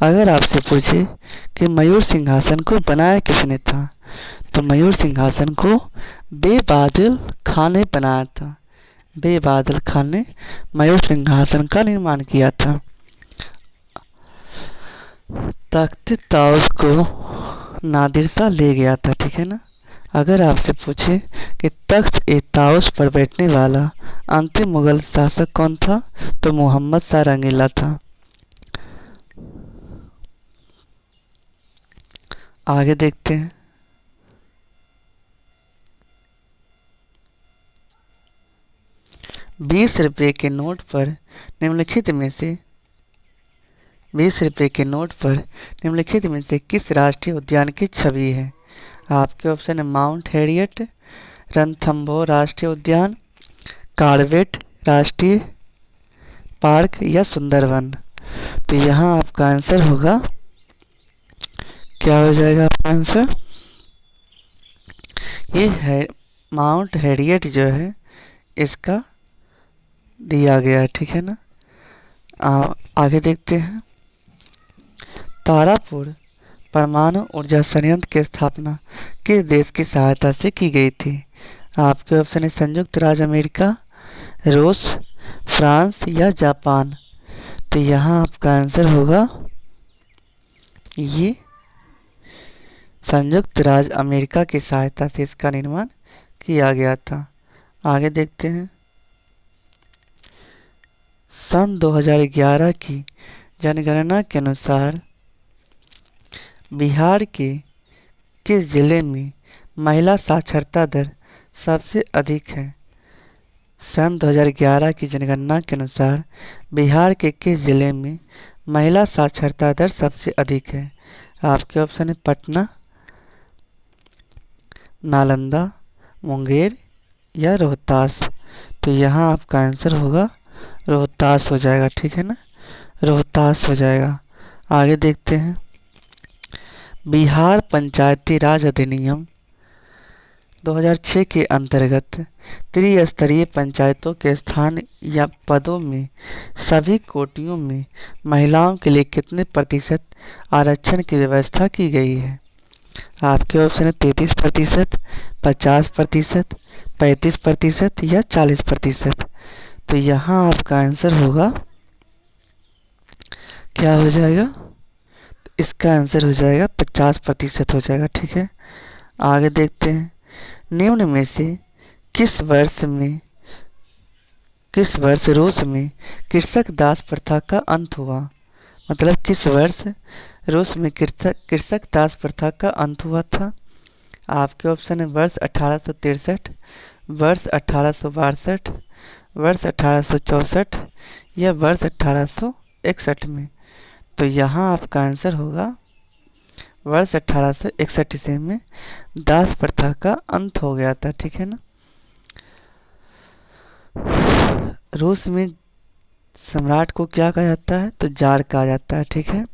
अगर आपसे पूछे कि मयूर सिंहासन को बनाया किसने था, तो मयूर सिंहासन को बेबादल खान ने बनाया था। बेबादल खान ने मयूर सिंहासन का निर्माण किया था। तख्त ताउस को नादिर शाह ले गया था, ठीक है ना। अगर आपसे पूछे कि तख्त ए ताउस पर बैठने वाला अंतिम मुगल शासक कौन था, तो मोहम्मद शाह रंगीला था। आगे देखते हैं। ₹20 के नोट पर निम्नलिखित में से 20 रुपये के नोट पर निम्नलिखित में से किस राष्ट्रीय उद्यान की छवि है? आपके ऑप्शन है माउंट हैरियट, रणथंभौर राष्ट्रीय उद्यान, कॉर्बेट राष्ट्रीय पार्क या सुंदरवन। तो यहाँ आपका आंसर होगा, क्या हो जाएगा आपका आंसर? ये है माउंट हैरियट जो है इसका दिया गया है, ठीक है ना। आगे देखते हैं। तारापुर परमाणु ऊर्जा संयंत्र की स्थापना किस देश की सहायता से की गई थी? आपके ऑप्शन है संयुक्त राज्य अमेरिका, रूस, फ्रांस या जापान। तो यहाँ आपका आंसर होगा, ये संयुक्त राज्य अमेरिका की सहायता से इसका निर्माण किया गया था। आगे देखते हैं। सन 2011 की जनगणना के अनुसार बिहार के किस जिले में महिला साक्षरता दर सबसे अधिक है? सन 2011 की जनगणना के अनुसार बिहार के किस जिले में महिला साक्षरता दर सबसे अधिक है? आपके ऑप्शन है पटना, नालंदा, मुंगेर या रोहतास। तो यहाँ आपका आंसर होगा रोहतास हो जाएगा, ठीक है ना, रोहतास हो जाएगा। आगे देखते हैं। बिहार पंचायती राज अधिनियम 2006 के अंतर्गत त्रिस्तरीय पंचायतों के स्थान या पदों में सभी कोटियों में महिलाओं के लिए कितने प्रतिशत आरक्षण की व्यवस्था की गई है? आपके ऑप्शन है 33%, 50%, 35% या 40%। तो यहाँ आपका आंसर होगा, क्या हो जाएगा? इसका आंसर हो जाएगा 50% हो जाएगा, ठीक है। आगे देखते हैं। निम्न में से किस वर्ष रूस में कृषक दास प्रथा का अंत हुआ? मतलब किस वर्ष रूस में कृषक दास प्रथा का अंत हुआ था? आपके ऑप्शन है वर्ष 1863, वर्ष 1862, वर्ष 1864 या वर्ष 1861 में। तो यहाँ आपका आंसर होगा वर्ष 1861 ईस्वी में दास प्रथा का अंत हो गया था। ठीक है ना। रूस में सम्राट को क्या कहा जाता है? तो जार कहा जाता है। ठीक है।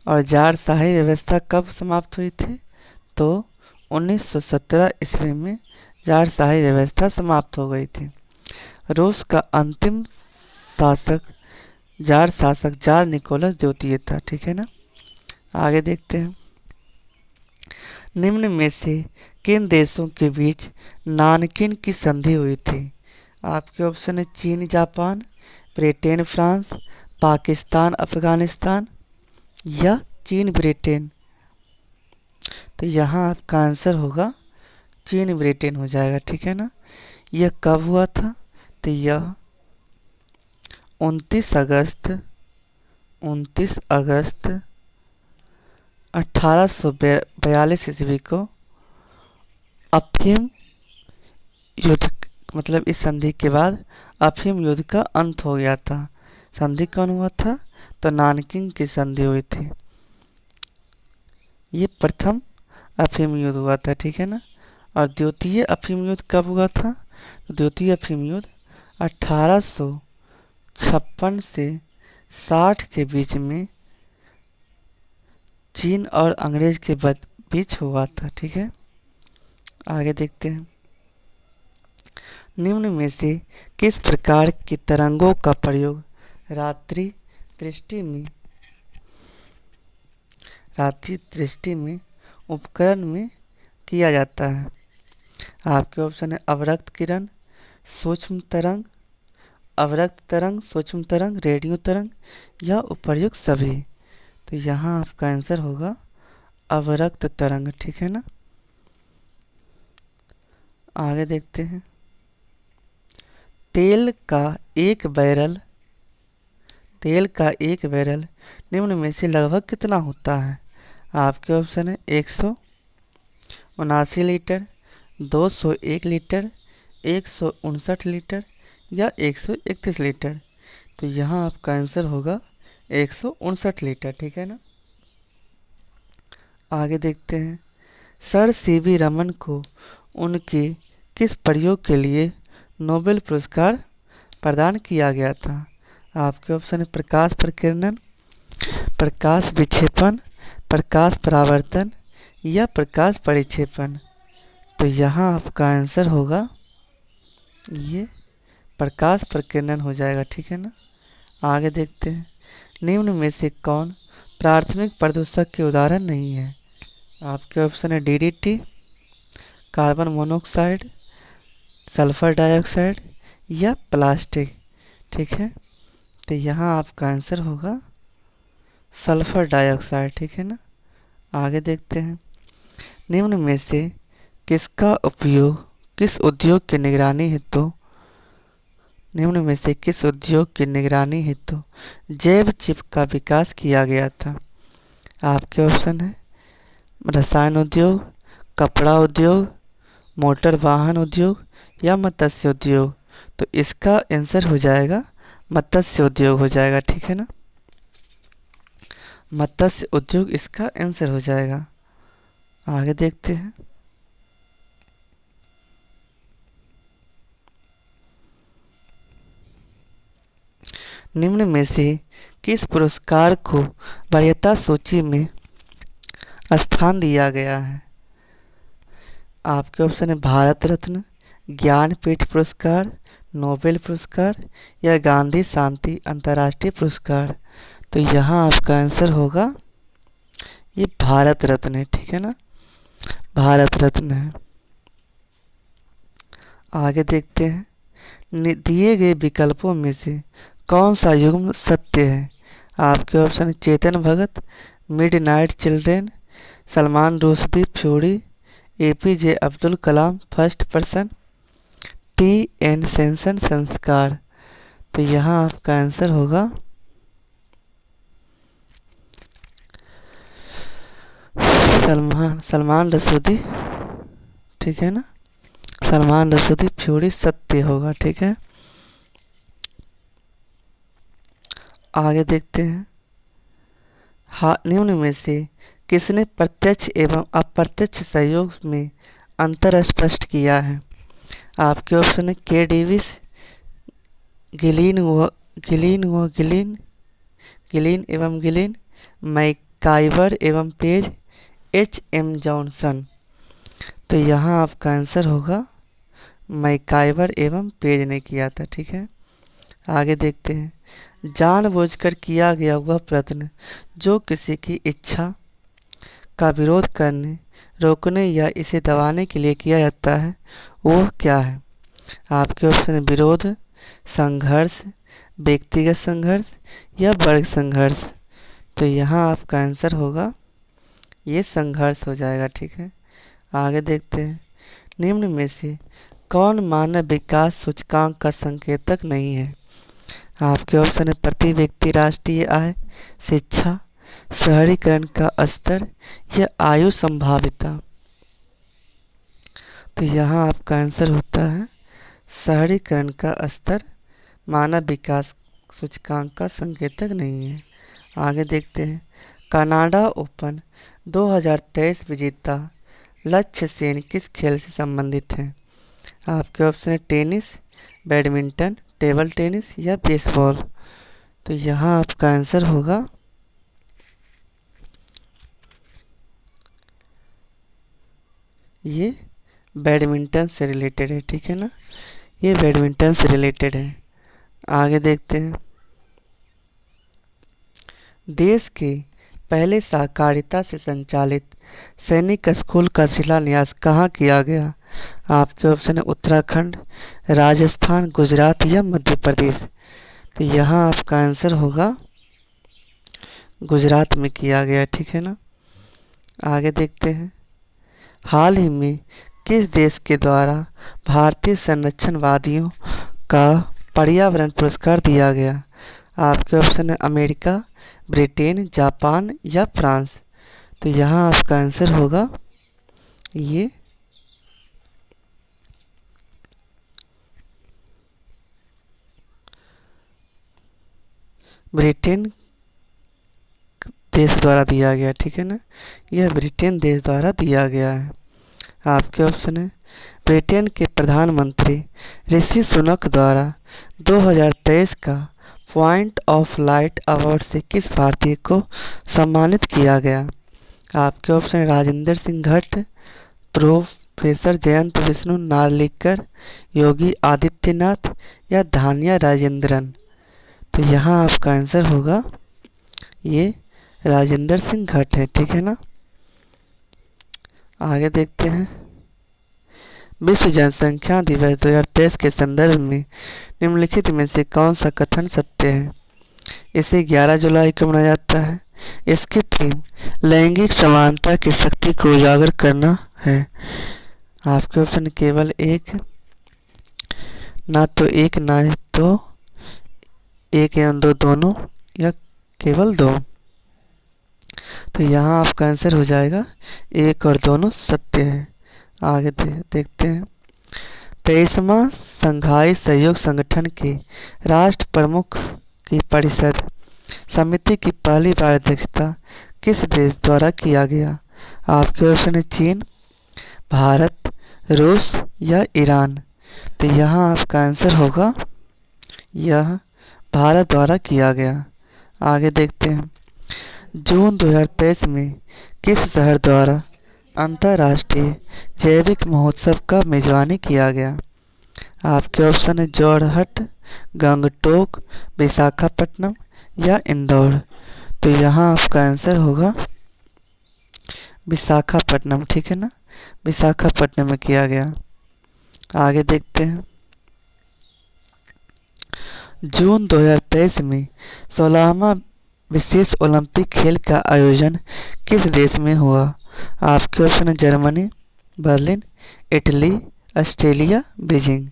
और जारशाही व्यवस्था कब समाप्त हुई थी? तो 1917 ईस्वी में जारशाही व्यवस्था समाप्त हो गई थी। रूस का अंतिम शासक जार निकोलस द्वितीय था। ठीक है ना। आगे देखते हैं। निम्न में से किन देशों के बीच नानकिन की संधि हुई थी? आपके ऑप्शन है चीन Japan, Britain France, Pakistan Afghanistan या चीन ब्रिटेन। तो यहाँ आपका आंसर होगा चीन ब्रिटेन हो जाएगा। ठीक है ना। यह कब हुआ था? तो यह 29 अगस्त 1842 ईस्वी को अफीम युद्ध मतलब इस संधि के बाद अफीम युद्ध का अंत हो गया था। संधि कौन हुआ था? तो नानकिंग की संधि हुई थी। ये प्रथम अफीम युद्ध हुआ था। ठीक है ना। और द्वितीय अफीम युद्ध कब हुआ था? तो द्वितीय अफीम युद्ध 1856 से 60 के बीच में चीन और अंग्रेज के बीच हुआ था। ठीक है। आगे देखते हैं। निम्न में से किस प्रकार की तरंगों का प्रयोग रात्रि दृष्टि में उपकरण में किया जाता है? आपके ऑप्शन है अवरक्त किरण, सूक्ष्म तरंग, अवरक्त तरंग, सूक्ष्म तरंग, रेडियो तरंग या उपर्युक्त सभी। तो यहाँ आपका आंसर होगा अवरक्त तरंग। ठीक है ना। आगे देखते हैं। तेल का एक बैरल निम्न में से लगभग कितना होता है? आपके ऑप्शन है 179 लीटर, 201 लीटर, 159 लीटर या 131 लीटर। तो यहाँ आपका आंसर होगा 159 लीटर। ठीक है ना। आगे देखते हैं। सर सीवी रमन को उनके किस प्रयोग के लिए नोबेल पुरस्कार प्रदान किया गया था? आपके ऑप्शन है प्रकाश प्रकीर्णन, प्रकाश विक्षेपण, प्रकाश परावर्तन या प्रकाश परिक्षेपण। तो यहाँ आपका आंसर होगा ये प्रकाश प्रकीर्णन हो जाएगा। ठीक है ना। आगे देखते हैं। निम्न में से कौन प्राथमिक प्रदूषक के उदाहरण नहीं है? आपके ऑप्शन है DDT, carbon monoxide, sulphur dioxide या प्लास्टिक। ठीक है। तो यहाँ आपका आंसर होगा सल्फर डाइऑक्साइड। ठीक है ना। आगे देखते हैं। निम्न में से किसका उपयोग किस उद्योग की निगरानी हेतु जैव चिप का विकास किया गया था? आपके ऑप्शन है रसायन उद्योग, कपड़ा उद्योग, मोटर वाहन उद्योग या मत्स्य उद्योग। तो इसका आंसर हो जाएगा मत्स्य उद्योग हो जाएगा। ठीक है ना। मत्स्य उद्योग इसका आंसर हो जाएगा। आगे देखते हैं। निम्न में से किस पुरस्कार को वरीयता सूची में स्थान दिया गया है? आपके ऑप्शन है भारत रत्न, ज्ञानपीठ पुरस्कार, नोबेल पुरस्कार या गांधी शांति अंतर्राष्ट्रीय पुरस्कार। तो यहाँ आपका आंसर होगा ये भारत रत्न है। ठीक है ना। भारत रत्न है। आगे देखते हैं। दिए गए विकल्पों में से कौन सा युग्म सत्य है? आपके ऑप्शन है Chetan Bhagat, midnight children, Salman Rushdie fury, APJ Abdul Kalam first person, T N. Seshan संस्कार। तो यहाँ आपका आंसर होगा सलमान रसूदी। ठीक है ना। सलमान रसूदी फ्यूरी सत्य होगा। ठीक है। आगे देखते हैं। निम्न में से किसने प्रत्यक्ष एवं अप्रत्यक्ष सहयोग में अंतर स्पष्ट किया है? आपके ऑप्शन है के डेविस, गिलीन व गिलीन, गिलीन एवं गिलीन, मैकाइवर एवं पेज, एच एम जॉनसन। तो यहाँ आपका आंसर होगा मैकाइवर एवं पेज ने किया था। ठीक है, आगे देखते हैं। जानबूझकर किया गया वह प्रयत्न जो किसी की इच्छा का विरोध करने, रोकने या इसे दबाने के लिए किया जाता है, वो क्या है? आपके ऑप्शन है विरोध, संघर्ष, व्यक्तिगत संघर्ष या वर्ग संघर्ष। तो यहाँ आपका आंसर होगा ये संघर्ष हो जाएगा। ठीक है, आगे देखते हैं। निम्न में से कौन मानव विकास सूचकांक का संकेतक नहीं है? आपके ऑप्शन है प्रति व्यक्ति राष्ट्रीय आय, शिक्षा, शहरीकरण का स्तर या आयु संभाव्यता। तो यहाँ आपका आंसर होता है शहरीकरण का स्तर मानव विकास सूचकांक का संकेतक नहीं है। आगे देखते हैं। कनाडा ओपन 2023 विजेता लक्ष्य सेन किस खेल से संबंधित है? आपके ऑप्शन है टेनिस, बैडमिंटन, टेबल टेनिस या बेसबॉल। तो यहाँ आपका आंसर होगा ये बैडमिंटन से रिलेटेड है। ठीक है ना, ये बैडमिंटन से रिलेटेड है। आगे देखते हैं। देश के पहले सहकारिता से संचालित सैनिक स्कूल का शिलान्यास कहाँ किया गया? आपके ऑप्शन है उत्तराखंड, राजस्थान, गुजरात या मध्य प्रदेश। तो यहाँ आपका आंसर होगा गुजरात में किया गया। ठीक है ना, आगे देखते हैं। हाल ही में किस देश के द्वारा भारतीय संरक्षणवादियों का पर्यावरण पुरस्कार दिया गया? आपके ऑप्शन है अमेरिका, ब्रिटेन, जापान या फ्रांस। तो यहाँ आपका आंसर होगा ये ब्रिटेन देश द्वारा दिया गया। ठीक है ना, यह ब्रिटेन देश द्वारा दिया गया है। आपके ऑप्शन है ब्रिटेन के प्रधानमंत्री ऋषि सुनक द्वारा 2023 का पॉइंट ऑफ लाइट अवार्ड से किस भारतीय को सम्मानित किया गया? आपके ऑप्शन राजेंद्र सिंह भट्ट, प्रोफेसर जयंत विष्णु नार्लिकर, योगी आदित्यनाथ या धानिया राजेंद्रन। तो यहाँ आपका आंसर होगा ये राजेंद्र सिंह भट्ट है। ठीक है ना, आगे देखते हैं। विश्व जनसंख्या दिवस 2023 के संदर्भ में निम्नलिखित में से कौन सा कथन सत्य है? इसे 11 जुलाई को मनाया जाता है। इसकी थीम लैंगिक समानता की शक्ति को उजागर करना है। आपके ऑप्शन केवल एक, ना तो एक ना तो एक एवं दो दोनों या केवल दो। तो यहाँ आपका आंसर हो जाएगा एक और दोनों सत्य है। आगे देखते हैं। 23वां शंघाई सहयोग संगठन के राष्ट्र प्रमुख की परिषद समिति की पहली बार अध्यक्षता किस देश द्वारा किया गया? आपके ऑप्शन है चीन, भारत, रूस या ईरान। तो यहाँ आपका आंसर होगा यह भारत द्वारा किया गया। आगे देखते हैं। जून 2023 में किस शहर द्वारा अंतर्राष्ट्रीय जैविक महोत्सव का मेजबानी किया गया? आपके ऑप्शन है जोरहट, गंगटोक, विशाखापट्टनम या इंदौर। तो यहाँ आपका आंसर होगा विशाखापट्टनम। ठीक है ना, विशाखापट्टनम में किया गया। आगे देखते हैं। जून 2023 में 16वां विशेष ओलंपिक खेल का आयोजन किस देश में हुआ? आपके ऑप्शन है Germany, Berlin, Italy, Australia, Beijing.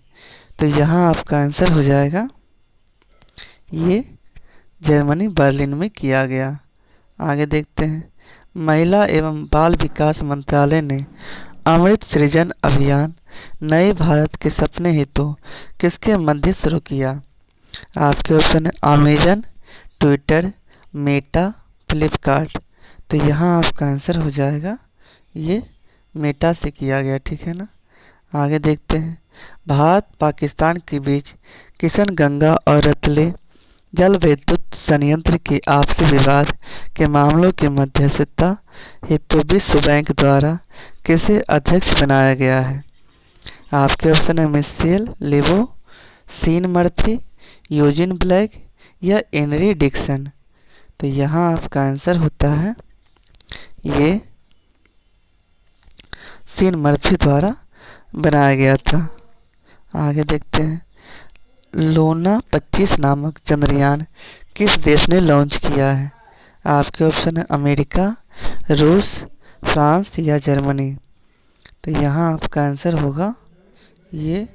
तो यहाँ आपका आंसर हो जाएगा ये जर्मनी बर्लिन में किया गया। आगे देखते हैं। महिला एवं बाल विकास मंत्रालय ने अमृत सृजन अभियान नए भारत के सपने हेतु किसके मध्य शुरू किया? आपके ऑप्शन है अमेजन, ट्विटर, मेटा, फ्लिपकार्ट। तो यहाँ आपका आंसर हो जाएगा ये मेटा से किया गया, ठीक है ना। आगे देखते हैं। भारत पाकिस्तान के बीच किशनगंगा और रतले जल विद्युत संयंत्र के आपसी विवाद के मामलों की मध्यस्थता हेतु विश्व बैंक द्वारा किसे अध्यक्ष बनाया गया है? आपके ऑप्शन है मिशेल लेबो, सीन मर्फी, यूजिन ब्लैक या हेनरी डिक्सन। तो यहाँ आपका आंसर होता है ये सीन मर्फी द्वारा बनाया गया था। आगे देखते हैं। लूना 25 नामक चंद्रयान किस देश ने लॉन्च किया है? आपके ऑप्शन है अमेरिका, रूस, फ्रांस या जर्मनी। तो यहाँ आपका आंसर होगा ये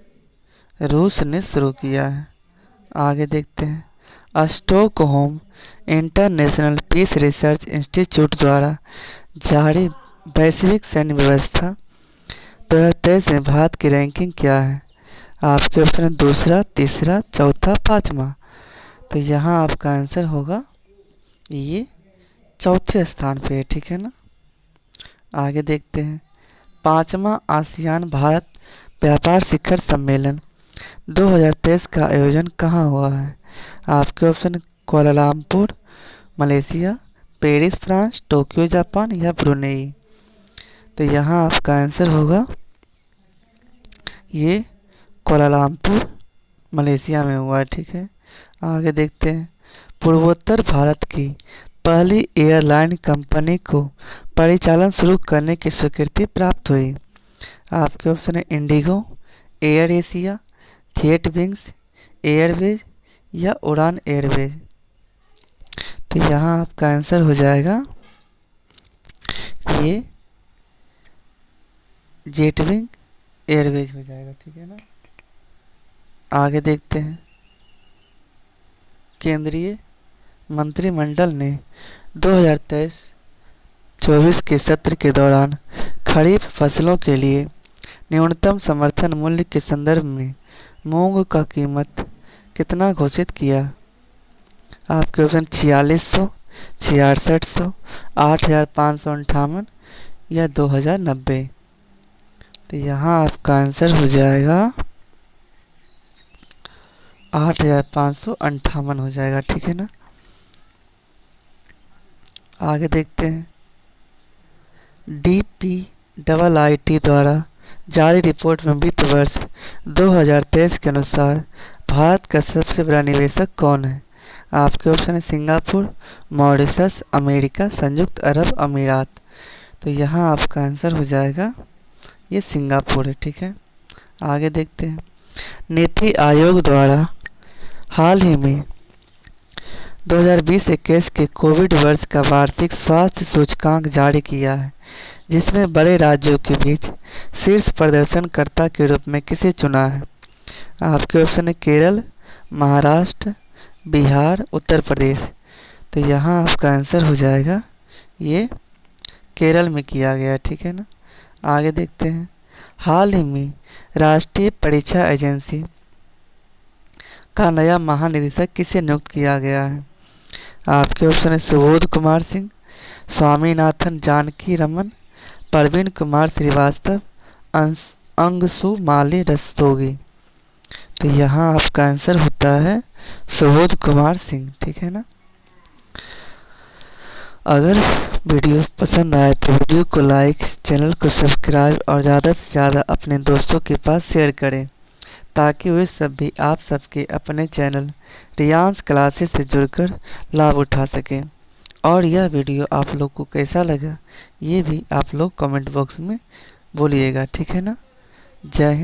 रूस ने शुरू किया है। आगे देखते हैं। Stockholm International Peace Research Institute द्वारा जारी वैश्विक सैन्य व्यवस्था 2023 में भारत की रैंकिंग क्या है? आपके ऑप्शन है दूसरा, तीसरा, चौथा, पांचवा। तो यहाँ आपका आंसर होगा ये चौथे स्थान पे है, ठीक है ना। आगे देखते हैं। 5वां आसियान भारत व्यापार शिखर सम्मेलन 2023 का आयोजन कहाँ हुआ है? आपके option Kuala Lumpur, Malaysia, Paris France, Tokyo Japan या ब्रुनेई। तो यहाँ आपका आंसर होगा ये कोलालमपुर मलेशिया में हुआ है, ठीक है। आगे देखते हैं। पूर्वोत्तर भारत की पहली एयरलाइन कंपनी को परिचालन शुरू करने की स्वीकृति प्राप्त हुई। आपके ऑप्शन है Indigo, air Asia, jet wings Airways या उड़ान एयरवेज। तो यहाँ आपका आंसर हो जाएगा ये जेट विंग एयरवेज हो जाएगा, ठीक है ना। आगे देखते हैं। केंद्रीय मंत्रिमंडल ने 2023-24 के सत्र के दौरान खरीफ फसलों के लिए न्यूनतम समर्थन मूल्य के संदर्भ में मूंग का कीमत कितना घोषित किया? आपके ऑप्शन 4600, 6600, 8558 या 2090। तो यहाँ आपका आंसर हो जाएगा 8558 हो जाएगा, ठीक है ना। आगे देखते हैं। DPIIT द्वारा जारी रिपोर्ट में वित्त वर्ष 2023 के अनुसार भारत का सबसे बड़ा निवेशक कौन है? आपके ऑप्शन है सिंगापुर, मॉरिशस, अमेरिका, संयुक्त अरब अमीरात। तो यहाँ आपका आंसर हो जाएगा ये सिंगापुर है, ठीक है। आगे देखते हैं। नीति आयोग द्वारा हाल ही में 2020-21 के कोविड वर्ष का वार्षिक स्वास्थ्य सूचकांक जारी किया है, जिसमें बड़े राज्यों के बीच शीर्ष प्रदर्शनकर्ता के रूप में किसे चुना है? आपके ऑप्शन है केरल, महाराष्ट्र, बिहार, उत्तर प्रदेश। तो यहाँ आपका आंसर हो जाएगा ये केरल में किया गया, ठीक है ना। आगे देखते हैं। हाल ही में राष्ट्रीय परीक्षा एजेंसी का नया महानिदेशक किसे नियुक्त किया गया है? आपके ऑप्शन है सुबोध कुमार सिंह, स्वामीनाथन जानकी रमन, प्रवीण कुमार श्रीवास्तव, अंशु माली रस्तोगी। तो यहाँ आपका आंसर होता है सुबोध कुमार सिंह, ठीक है ना। अगर वीडियो पसंद आए तो वीडियो को लाइक, चैनल को सब्सक्राइब और ज़्यादा से ज़्यादा अपने दोस्तों के पास शेयर करें, ताकि वे सब भी आप सबके अपने चैनल रियांस क्लासेस से जुड़कर लाभ उठा सकें। और यह वीडियो आप लोग को कैसा लगा ये भी आप लोग कमेंट बॉक्स में बोलिएगा, ठीक है ना। जय हिंद।